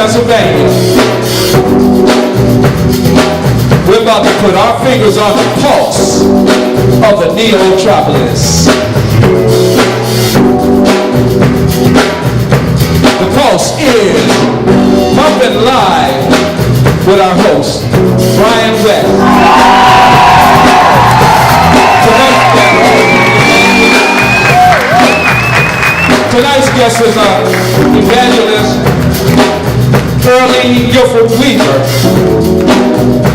Pennsylvania. We're about to put our fingers on the pulse of the Neotropolis. The pulse is pumping live with our host, Brian West. Tonight's guest is evangelist Earlina Gilford Waever.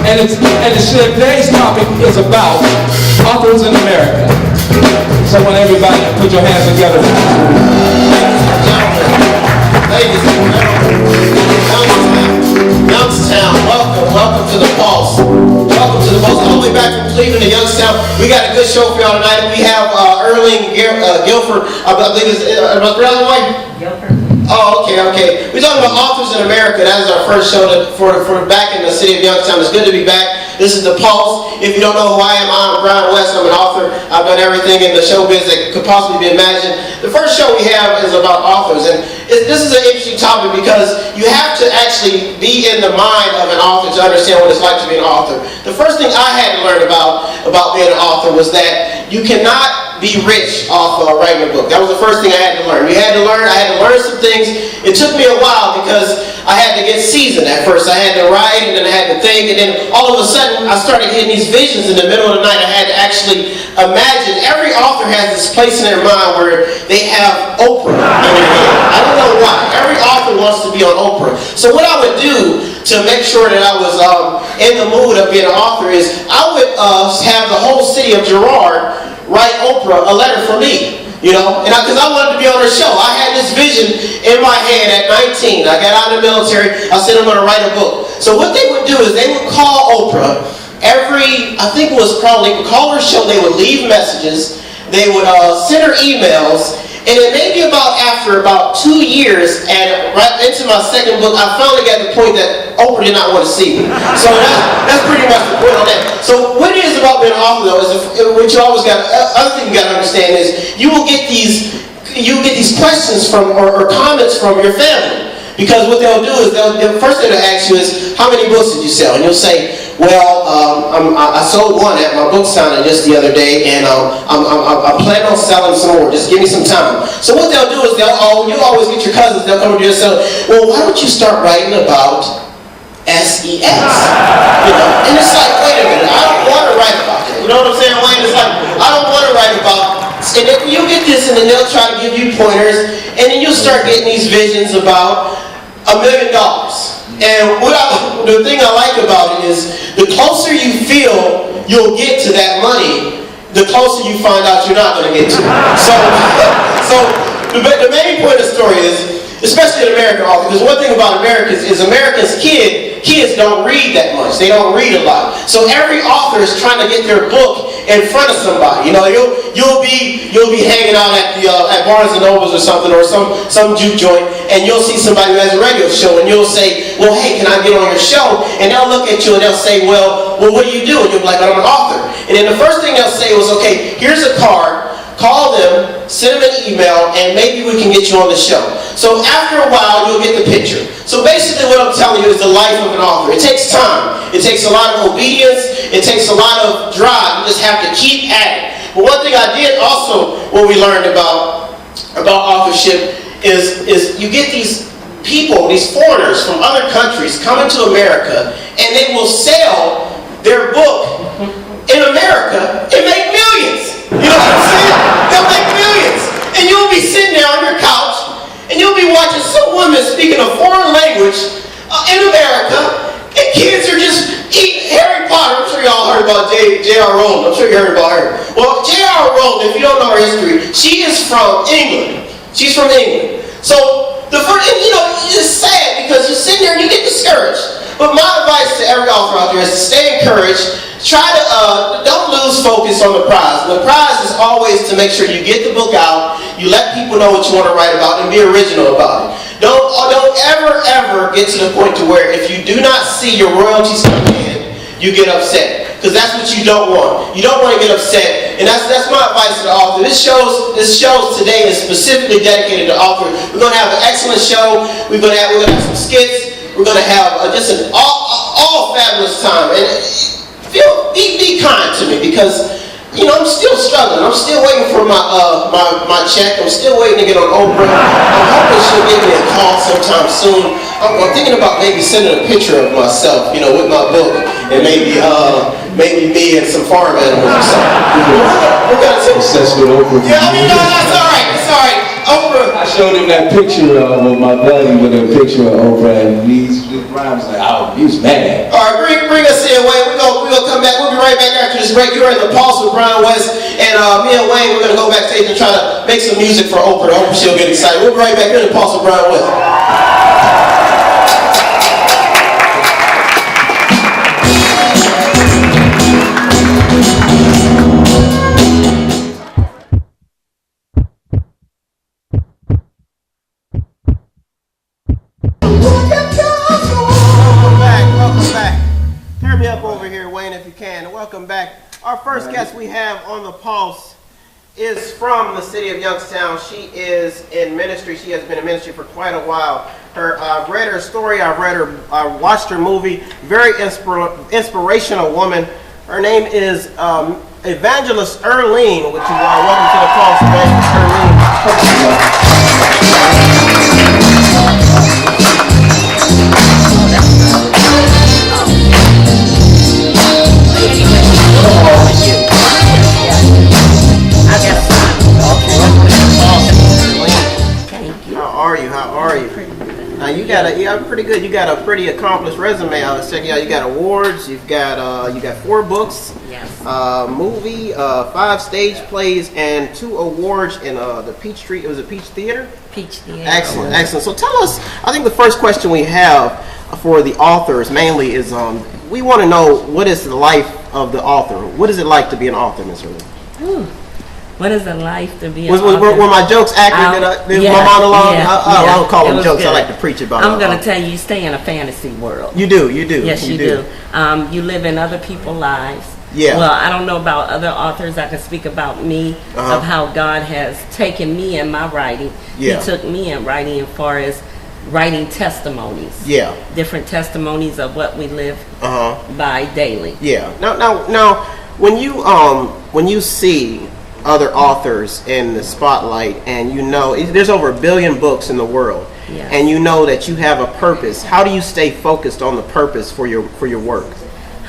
And today's topic is about authors in America. So I want everybody to put your hands together. Ladies and gentlemen, Youngstown, welcome to the Pulse. Welcome to the Pulse. All the way back from Cleveland to Youngstown. We got a good show for y'all tonight. We have Earlina Gilford, I believe it's Gilford. Oh, okay. We're talking about authors in America. That is our first show for back in the city of Youngstown. It's good to be back. This is the Pulse. If you don't know who I am, I'm Brian West. I'm an author. I've done everything in the showbiz that could possibly be imagined. The first show we have is about authors, and this is an interesting topic because you have to actually be in the mind of an author to understand what it's like to be an author. The first thing I had to learn about being an author was that you cannot be rich off writing a book. That was the first thing I had to learn. I had to learn some things. It took me a while because I had to get seasoned at first. I had to write, and then I had to think, and then all of a sudden I started getting these visions in the middle of the night. I had to actually imagine. Every author has this place in their mind where they have Oprah in their head. I don't know why. Every author wants to be on Oprah. So what I would do to make sure that I was in the mood of being an author is I would have the whole city of Girard write Oprah a letter for me. Because I wanted to be on her show. I had this vision in my head at 19. I got out of the military. I said I'm going to write a book. So what they would do is they would call Oprah I think it was called, they would call her show. They would leave messages. They would send her emails. And then maybe after about 2 years, and right into my second book, I finally got to the point that Oprah did not want to see me. So that's pretty much the point on that. So what it is about being an author, though, is what you always got. Other thing you got to understand is you will get these questions from or comments from your family, because what they'll do is the first thing they'll ask you is, how many books did you sell? And you'll say, well, I sold one at my book signing just the other day, and I'm planning on selling some more. Just give me some time. So what they'll do is you always get your cousins. They'll come to you and say, well, why don't you start writing about SEX? And it's like, wait a minute, I don't want to write about that. You know what I'm saying, Wayne? It's like, I don't want to write about. And then you'll get this, and then they'll try to give you pointers, and then you'll start getting these visions about $1 million. And the thing I like about it is, the closer you feel you'll get to that money, the closer you find out you're not going to get to it. So the main point of the story is, especially in American authors, because one thing about Americans is kids don't read that much. They don't read a lot. So every author is trying to get their book in front of somebody. You'll be hanging out at Barnes and Nobles or something, or some juke joint, and you'll see somebody who has a radio show, and you'll say, well, hey, can I get on your show? And they'll look at you and they'll say, well, what do you do? And you'll be like, I'm an author. And then the first thing they'll say was, okay, here's a card. Call them, send them an email, and maybe we can get you on the show. So after a while, you'll get the picture. So basically what I'm telling you is the life of an author. It takes time. It takes a lot of obedience. It takes a lot of drive. You just have to keep at it. But one thing I did also, what we learned about authorship is you get these people, these foreigners from other countries coming to America, and they will sell their book in America and make millions. You know what I'm saying? They'll make millions. And you'll be sitting there on your couch, and you'll be watching some woman speaking a foreign language in America, and kids are just eating Harry Potter. I'm sure y'all heard about J.R. Rowling. I'm sure you heard about her. Well, J.R. Rowling, if you don't know her history, she is from England. She's from England. So it's sad because you sit there and you get discouraged. But my advice to every author out there is to stay encouraged. Try to, don't lose focus on the prize. The prize is always to make sure you get the book out, you let people know what you want to write about, and be original about it. Don't ever get to the point to where if you do not see your royalties coming in, you get upset. Because that's what you don't want. You don't want to get upset. And that's my advice to the author. This show today is specifically dedicated to authors. We're going to have an excellent show. We're going to have some skits. We're going to have just an all fabulous time. And be kind to me because, you know, I'm still struggling. I'm still waiting for my check. I'm still waiting to get on Oprah. I'm hoping she'll give me a call sometime soon. I'm thinking about maybe sending a picture of myself, you know, with my book, and maybe me and some farm animals or something. We're gonna take Obsessed with Oprah. Yeah, I mean, no, that's all right. It's all right. Oprah. I showed him that picture with my buddy with a picture of Oprah, and these rhymes like, oh, he was mad. All right, bring us in, Wayne. We're gonna come back. We'll be right back after this break. You're in the Pulse with Brian West, and me and Wayne, we're gonna go backstage and try to make some music for Oprah. I hope she'll get excited. We'll be right back. You're in the Pulse with Brian West. Welcome back. Turn me up over here, Wayne, if you can. Welcome back. Our first guest we have on the Pulse is from the city of Youngstown. She is in ministry. She has been in ministry for quite a while. I've read her story. I watched her movie. Very inspirational woman. Her name is Evangelist Earlina, which you are. Welcome to the Pulse, Evangelist Earlina. How are you? Now you got pretty good. You got a pretty accomplished resume. I was checking out. You got awards. You got 4 books. Yes. Movie, 5 stage plays, and 2 awards in the Peachtree. It was a Peach Theater. Peach Theater. Excellent, excellent. So tell us. I think the first question we have for the authors mainly is we want to know what is the life of the author. What is it like to be an author, Ms. Earlina? What is it like to be an author? Were my jokes accurate? My monologue? I don't call them jokes. Good. I like to preach about I'm going to tell you stay in a fantasy world. You do. Yes, you do. You live in other people's lives. Yeah. Well, I don't know about other authors. I can speak about me, of how God has taken me in my writing. Yeah. He took me in writing as far as writing testimonies. Yeah. Different testimonies of what we live by daily. Yeah. Now, when you see other authors in the spotlight, and you know there's over 1 billion books in the world, and you know that you have a purpose, how do you stay focused on the purpose for your work?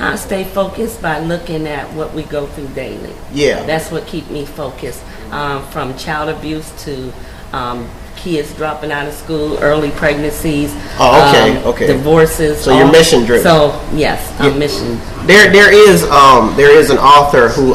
I stay focused by looking at what we go through daily. Yeah. That's what keeps me focused, from child abuse to kids dropping out of school, early pregnancies, okay. divorces. So you're mission driven. So yes, I'm mission. There is an author who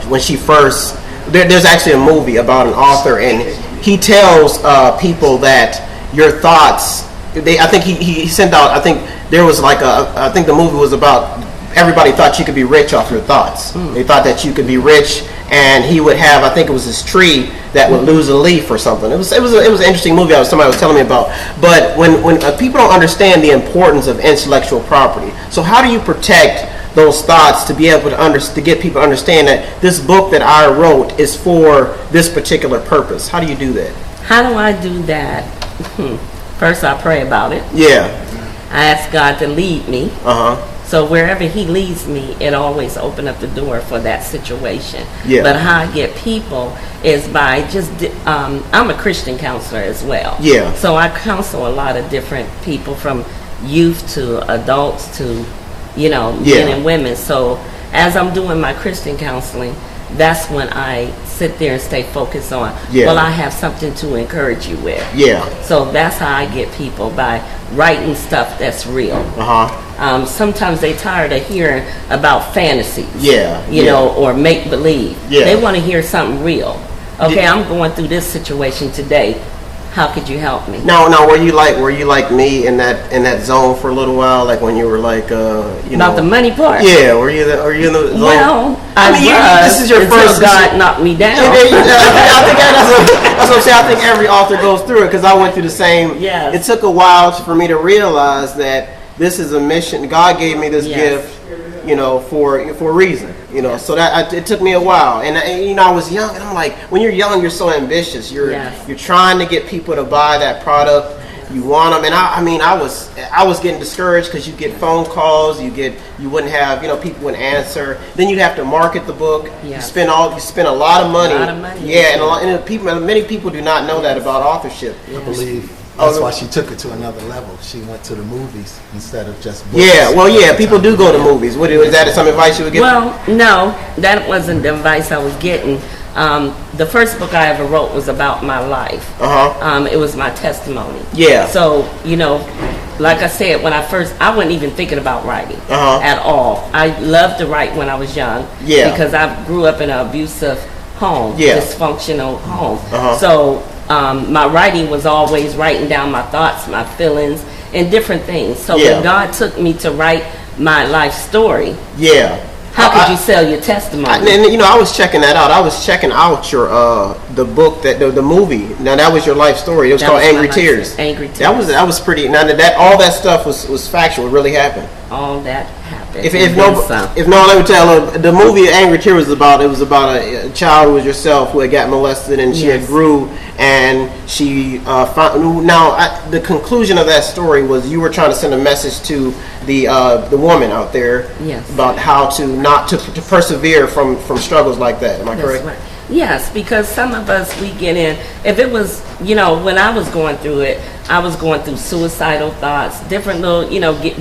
when she first there's actually a movie about an author, and he tells people that your thoughts. I think he sent out. I think there was I think the movie was about everybody thought you could be rich off your thoughts. They thought that you could be rich, and he would have, I think it was this tree that would lose a leaf or something. It was an interesting movie. Somebody was telling me about. But when people don't understand the importance of intellectual property, so how do you protect those thoughts to be able to get people to understand that this book that I wrote is for this particular purpose? How do you do that? How do I do that? First, I pray about it. Yeah. I ask God to lead me. So wherever He leads me, it always opens up the door for that situation. Yeah. But how I get people is by just, I'm a Christian counselor as well. Yeah. So I counsel a lot of different people, from youth to adults to, men and women. So as I'm doing my Christian counseling, that's when I sit there and stay focused on, well, I have something to encourage you with. Yeah. So that's how I get people, by writing stuff that's real. Sometimes they tired of hearing about fantasies. Or make believe. They want to hear something real. Okay, I'm going through this situation today. How could you help me? Now, were you like me in that zone for a little while, like when you were like, about the money part? Yeah, were you in the zone? Well, I mean, this is your first. God knocked me down. I think that's what I'm saying. I think every author goes through it, because I went through the same. Yes. It took a while for me to realize that this is a mission. God gave me this gift, for a reason. So that it took me a while, and I was young, and I'm like, when you're young, you're so ambitious. You're trying to get people to buy that product, You want them, and I mean, I was getting discouraged because you get phone calls, you wouldn't have, people wouldn't answer. Then you'd have to market the book. Yes. You spend a lot of money. Yeah, and many people do not know that about authorship. I believe that's why she took it to another level. She went to the movies instead of just books. Yeah, well, yeah, people do go to movies. Is that some advice you would give? Well, no, that wasn't the advice I was getting. The first book I ever wrote was about my life. It was my testimony. Yeah. So, like I said, when I wasn't even thinking about writing at all. I loved to write when I was young. Yeah. Because I grew up in an abusive home, dysfunctional home. So my writing was always writing down my thoughts, my feelings, and different things. So when God took me to write my life story, how could you sell your testimony? I was checking that out. I was checking out your the book the movie. Now that was your life story. It was called Angry Tears. Angry Tears. That was pretty. Now that all that stuff was factual. It really happened. All that happened. If let me tell you, the movie Angry Tears was about a child who was yourself who had got molested and she had grew and she found. Now the conclusion of that story was you were trying to send a message to the woman out there about how to not to persevere from struggles like that. Am I correct? Right. Yes, because some of us, we get in, if it was, when I was going through it, I was going through suicidal thoughts, different little,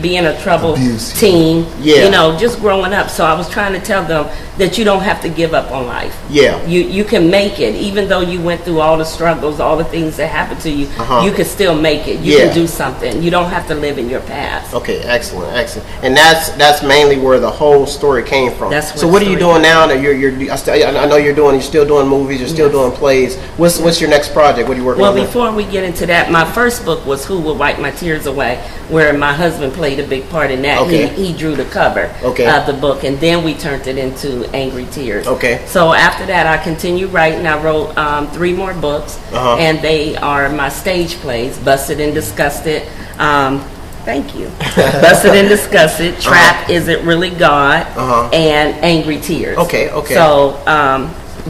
being a troubled teen, just growing up. So I was trying to tell them that you don't have to give up on life. Yeah. You can make it, even though you went through all the struggles, all the things that happened to you, you can still make it. You can do something. You don't have to live in your past. Okay, excellent. And that's mainly where the whole story came from. So what are you doing now? I know you're still doing movies, you're still doing plays. What's your next project? What are you working on? Well, before we get into that, my first book was Who Will Wipe My Tears Away, where my husband played a big part in that. Okay. He drew the cover of the book, and then we turned it into Angry Tears. Okay. So after that, I continued writing. I wrote 3 more books, and they are my stage plays, Busted and Disgusted. Thank you. Busted and Disgusted, Trap, Is It Really God, and Angry Tears. Okay. So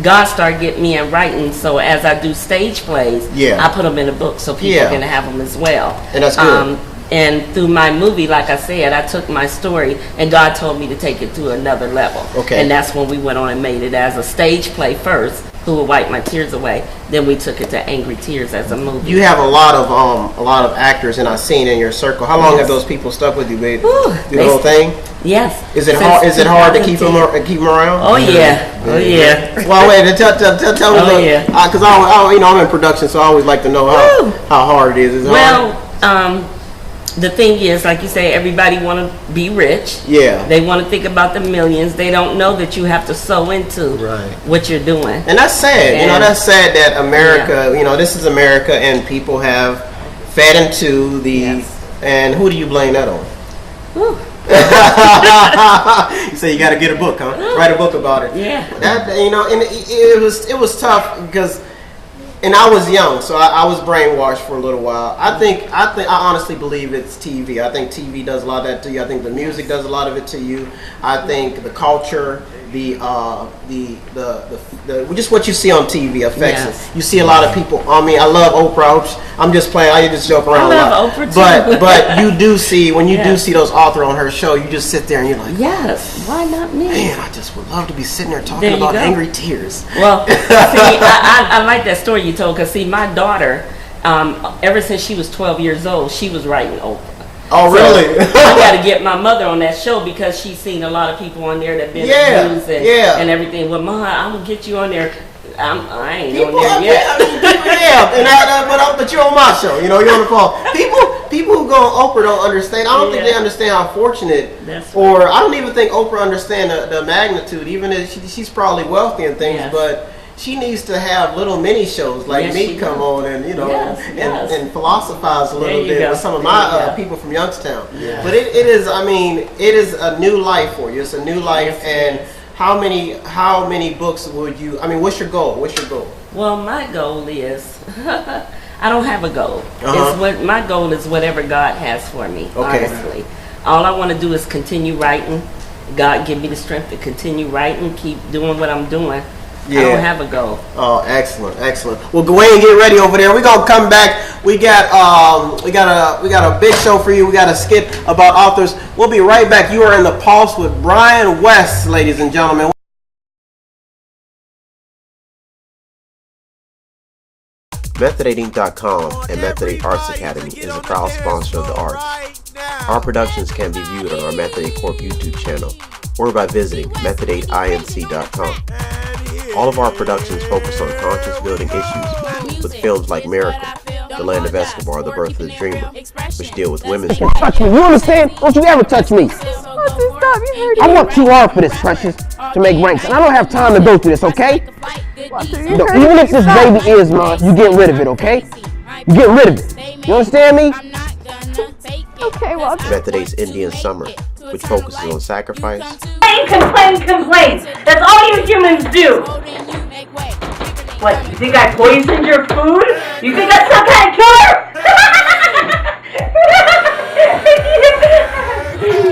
God started getting me in writing, so as I do stage plays, I put them in a book so people can have them as well. And that's good. And through my movie, like I said, I took my story and God told me to take it to another level. Okay. And that's when we went on and made it as a stage play first, Who Will Wipe My Tears Away. Then we took it to Angry Tears as a movie. You have a lot of actors, and I've seen in your circle. How long have those people stuck with you, babe? The whole thing? Yes. Is it hard to keep them around? Oh yeah. Oh yeah. Well, wait. Tell me. Because I'm in production, so I always like to know how hard it is. Is it hard? The thing is, like you say, everybody want to be rich. Yeah. They want to think about the millions. They don't know that you have to sow into what you're doing. And that's sad. That's sad that America, this is America, and people have fed into the, and who do you blame that on? You say you got to get a book, huh? Write a book about it. Yeah. That, and it was tough because, and I was young, so I was brainwashed for a little while. I honestly believe it's TV. I think TV does a lot of that to you. I think the music does a lot of it to you. I think the culture, just what you see on TV affects it. You see a lot of people. I mean, I love Oprah. I'm just playing. I just joke around. I love Oprah too. But you do see when you do see those authors on her show, you just sit there and you're like, yes, why not me? Man, I just would love to be sitting there talking about Angry Tears. Well, see, I like that story you told because see, my daughter, ever since she was 12 years old, she was writing Oprah. Oh, really? I got to get my mother on that show because she's seen a lot of people on there that been abused and everything. Well, Ma, I'm gonna get you on there. I ain't on there yet. But you're on my show. You're on the call. People who go on Oprah don't understand. I don't think they understand how fortunate. Or I don't even think Oprah understand the magnitude. Even if she's probably wealthy and things, but she needs to have little mini shows like me come on and and philosophize a little bit with some of my people from Youngstown. Yeah. But it is a new life for you. It's a new life. And how many books would you? I mean, what's your goal? Well, my goal is I don't have a goal. My goal is whatever God has for me. Honestly, all I want to do is continue writing. God give me the strength to continue writing, keep doing what I'm doing. I don't have a goal. Oh, excellent. Well, go ahead and get ready over there. We're gonna come back. We got a big show for you. We got a skit about authors. We'll be right back. You are in the Pulse with Brian West, ladies and gentlemen. MethodAidInc.com and Method 8 Arts Academy is a proud sponsor of the arts. Our productions can be viewed on our Method 8 Corp YouTube channel or by visiting Method8INC.com. All of our productions focus on conscious building issues with films like Miracle, The Land of Escobar, The Birth of the Dreamer, which deal with women's rights. Touch me, you understand? Don't you ever touch me. I worked too hard for this, Precious, to make ranks, and I don't have time to go through this, okay? No, even if this baby is mine, you get rid of it, okay? You get rid of it. You understand me? Okay, well. Method 8's Indian Summer, which focuses on sacrifice. Complain. That's all you humans do. What, you think I poisoned your food? You think I'm some kind of killer?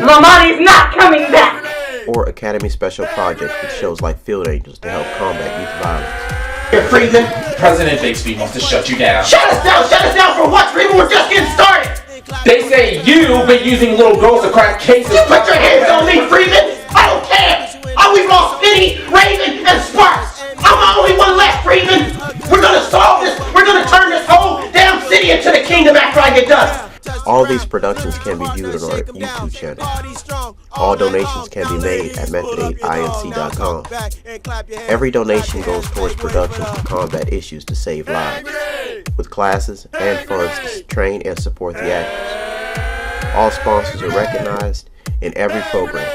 Lamani's not coming back. Or Academy Special Projects with shows like Field Angels to help combat youth violence. You're freezing. President Bixby wants to shut you down. Shut us down for what? Freeman, we're just getting started. They say you've been using little girls to crack cases. You put your hands on me, Freeman. I don't care. We've lost Spinny, Raven, and Sparks. I'm the only one left, Freeman. We're gonna solve this. We're gonna turn this whole damn city into the kingdom after I get done. All these productions can be viewed on our YouTube channel. All donations can be made at Method8INC.com. Every donation goes towards productions to combat issues to save lives, with classes and funds to train and support the actors. All sponsors are recognized in every program.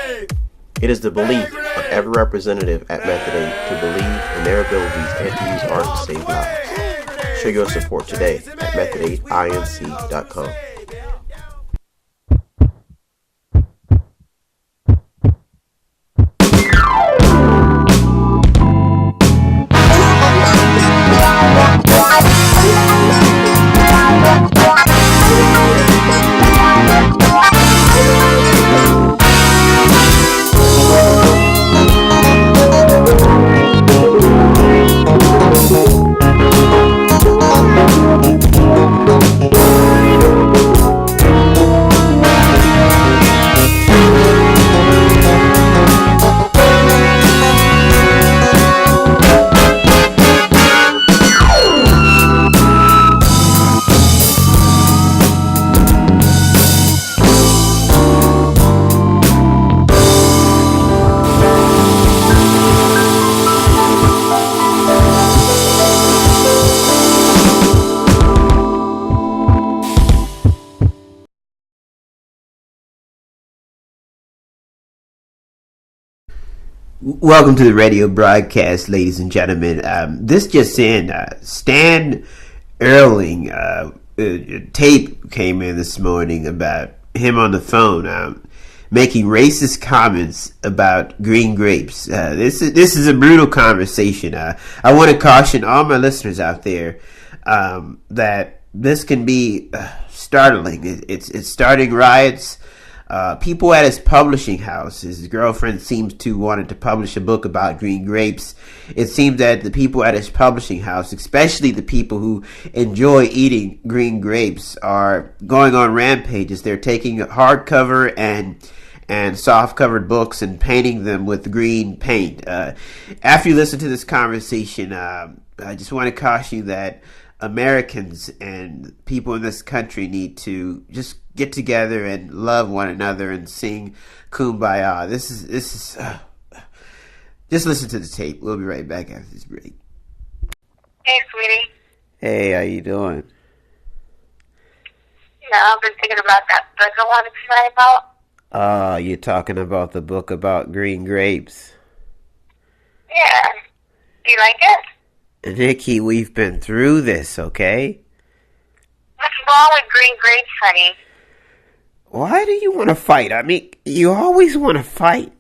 It is the belief of every representative at Method 8 to believe in their abilities and to use art to save lives. Show your support today at Method8INC.com. Welcome to the radio broadcast, ladies and gentlemen. This just in, Stan Earling, tape came in this morning about him on the phone making racist comments about green grapes. This is a brutal conversation. I want to caution all my listeners out there that this can be startling. It's starting riots. People at his publishing house, his girlfriend seems to wanted to publish a book about green grapes. It seems that the people at his publishing house, especially the people who enjoy eating green grapes, are going on rampages. They're taking hardcover and soft-covered books and painting them with green paint. After you listen to this conversation, I just want to caution you that Americans and people in this country need to just get together and love one another and sing Kumbaya. This is just listen to the tape. We'll be right back after this break. Hey, sweetie. Hey, how you doing? Yeah, I've been thinking about that book I wanted to write about. You're talking about the book about green grapes. Yeah. Do you like it? Nikki, we've been through this, okay? What's wrong with green grapes, honey? Why do you want to fight? I mean, you always want to fight.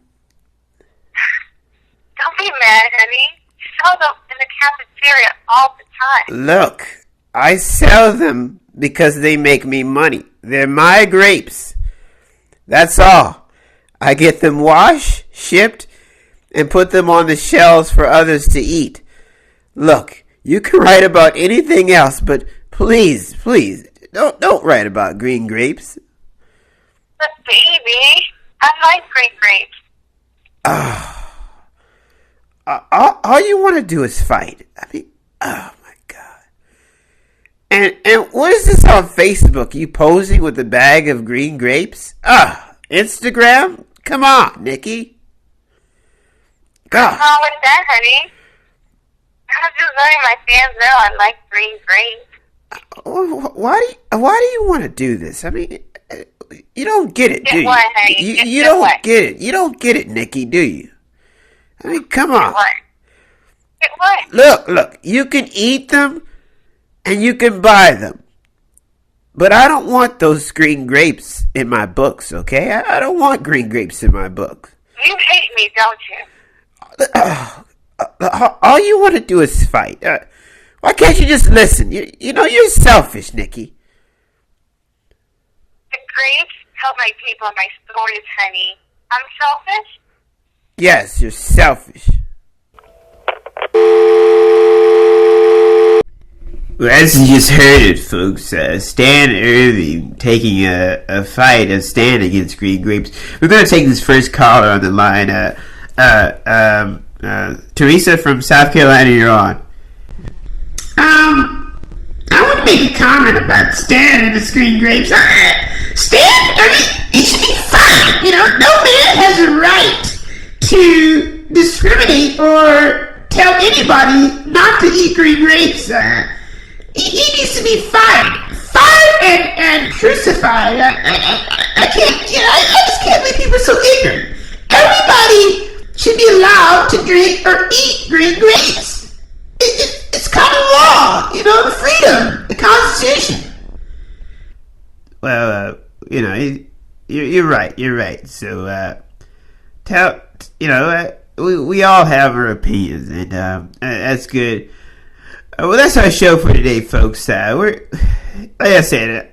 Don't be mad, honey. You sell them in the cafeteria all the time. Look, I sell them because they make me money. They're my grapes. That's all. I get them washed, shipped, and put them on the shelves for others to eat. Look, you can write about anything else, but please, don't write about green grapes. But baby, I like green grapes. All you want to do is fight. I mean, oh my God. And what is this on Facebook? You posing with a bag of green grapes? Instagram? Come on, Nikki. God. What's wrong with that, honey? I'm just letting my fans know I like green grapes. Why do you want to do this? I mean, you don't get it, do you? What, honey? You don't get it. You don't get it, Nikki, do you? I mean, come on. Get what? Look, you can eat them and you can buy them. But I don't want those green grapes in my books, okay? I don't want green grapes in my books. You hate me, don't you? All you want to do is fight. Why can't you just listen? You know, you're selfish, Nikki. The grapes tell my people my stories, honey. I'm selfish? Yes, you're selfish. Well, as you just heard it, folks, Stan Irving taking a fight, a stand against green grapes. We're going to take this first caller on the line. Teresa from South Carolina, you're on. I want to make a comment about Stan and the green grapes. Stan, I mean, he should be fine. You know, no man has a right to discriminate or tell anybody not to eat green grapes. He needs to be fired and crucified. I can't, I just can't believe people are so ignorant. Everybody should be allowed to drink or eat green grapes. It's common law, the freedom, the Constitution. Well, you're right. So, we all have our opinions, and that's good. Well, that's our show for today, folks. We're, like I said,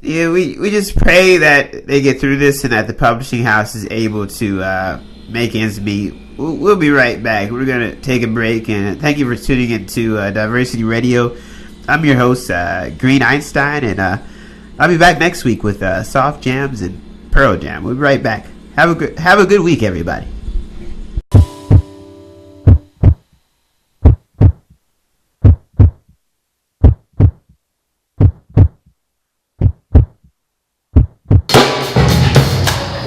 we just pray that they get through this and that the publishing house is able to make ends meet. We'll be right back. We're going to take a break, and thank you for tuning into Diversity Radio. I'm your host, Green Einstein, and I'll be back next week with Soft Jams and Pearl Jam. We'll be right back. Have a good week, everybody.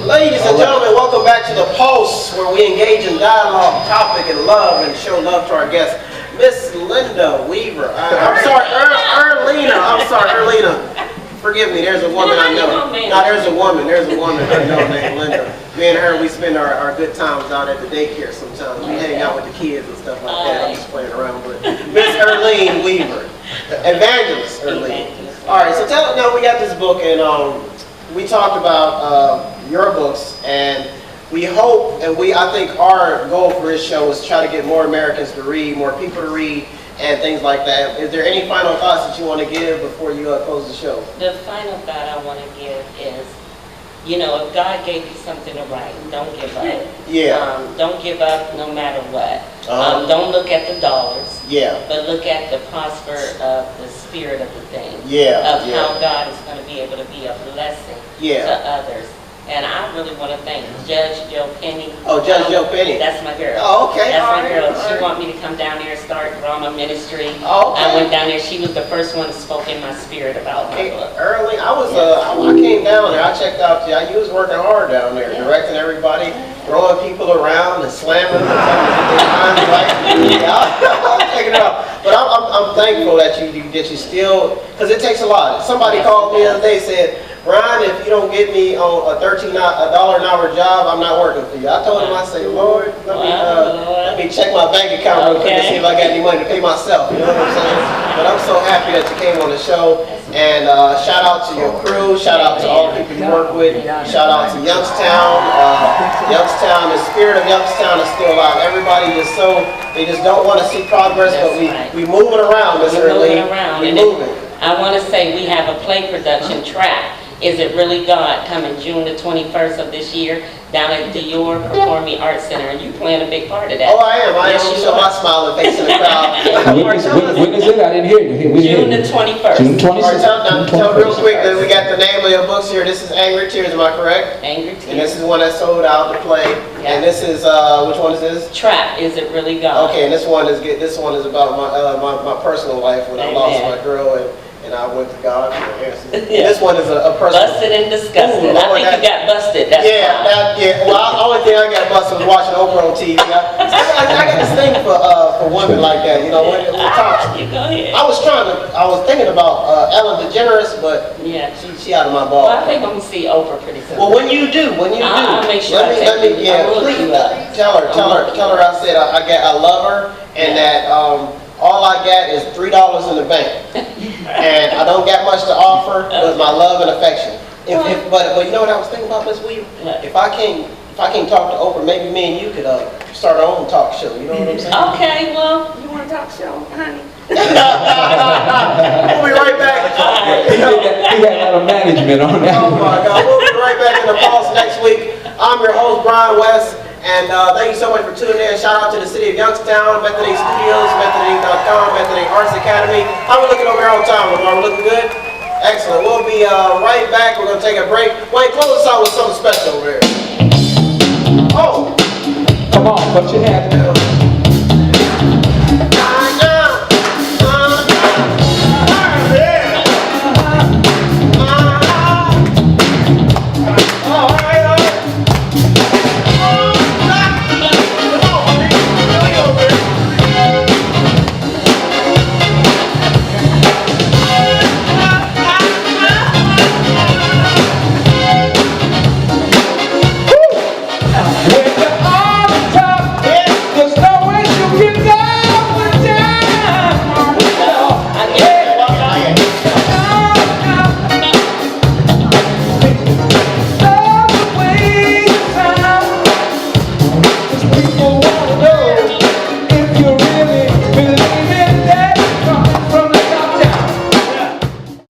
Ladies and gentlemen, welcome back to The Pulse, where we engage in dialogue, topic, and love, and show love to our guests. Miss Linda Waever. I'm sorry, Earlina. I'm sorry, Earlina. Forgive me, there's a woman I know. No, there's a woman I know named Linda. Me and her, we spend our good times out at the daycare sometimes. We hang out with the kids and stuff like that. I'm just playing around with Miss Earlina Waever. Evangelist Earlina. All right, so now we got this book, and we talked about your books, and we hope, and I think our goal for this show is to try to get more Americans to read, more people to read, and things like that. Is there any final thoughts that you want to give before you close the show? The final thought I want to give is, if God gave you something to write, don't give up. Yeah. Don't give up no matter what. Don't look at the dollars. Yeah. But look at the prosper of the spirit of the thing. Yeah. Of how God is going to be able to be a blessing to others. And I really want to thank Judge Joe Penny. Oh, Judge Joe Penny. That's my girl. Oh, okay. That's my girl. She wanted me to come down there and start drama ministry. Oh, okay. I went down there. She was the first one that spoke in my spirit about my book. Early, I came down there. I checked out you. You was working hard down there, directing everybody, throwing people around and slamming them. I'll check it out. But I'm thankful that you still, because it takes a lot. Somebody called me the other day, said, Brian, if you don't get me on a $13 an hour job, I'm not working for you. I told him, I said, Lord, let me check my bank account real quick to see if I got any money to pay myself. You know what I'm saying? But I'm so happy that you came on the show. And shout out to your crew. Shout out to all the people you work with. Shout out to Youngstown. Youngstown, the spirit of Youngstown is still alive. Everybody is they just don't want to see progress, but we moving around, Mr. Earlina. We moving. I want to say we have a play production track Is It Really God, coming June the 21st of this year down at the Your Performing Arts Center, and you playing a big part of that. Oh, I am. I am. Yes, you Show my are. smiling face in the crowd. When is it? I didn't hear you. June the 21st. June 26th. All right, tell real quick that we got the name of your books here. This is Angry Tears, am I correct? Angry Tears. And this is the one that sold out to play. Yeah. And this is which one is this? Trap, Is It Really God? Okay, and this one is about my personal life when I lost my girl and I went to God. And this one is a personal. Busted and disgusted. Ooh, I think you got busted. That's yeah. Well, the only thing I got busted was watching Oprah on TV. I got this thing for women like that, you know. When talk. You go ahead. I was thinking about Ellen DeGeneres, but yeah, she out of my ball. Well, I think I'm gonna see Oprah pretty soon. Well, when you do, I'll make sure let me, please tell her I said I love her and that all I got is $3 in the bank, and I don't got much to offer but my love and affection. But you know what I was thinking about, Miss Weaver? If I can't talk to Oprah, maybe me and you could start our own talk show. You know what I'm saying? Okay, well, you want to talk show, honey? We'll be right back. He got a lot of management on that. Oh my God, we'll be right back in the Pulse next week. I'm your host, Brian West, and thank you so much for tuning in. Shout out to the city of Youngstown, Method Studios, Method.com, Method Arts Academy. How are we looking over here on time? Are we looking good? Excellent. We'll be right back. We're going to take a break. Wait, close us out with something special over here. Oh! Come on, put your hands.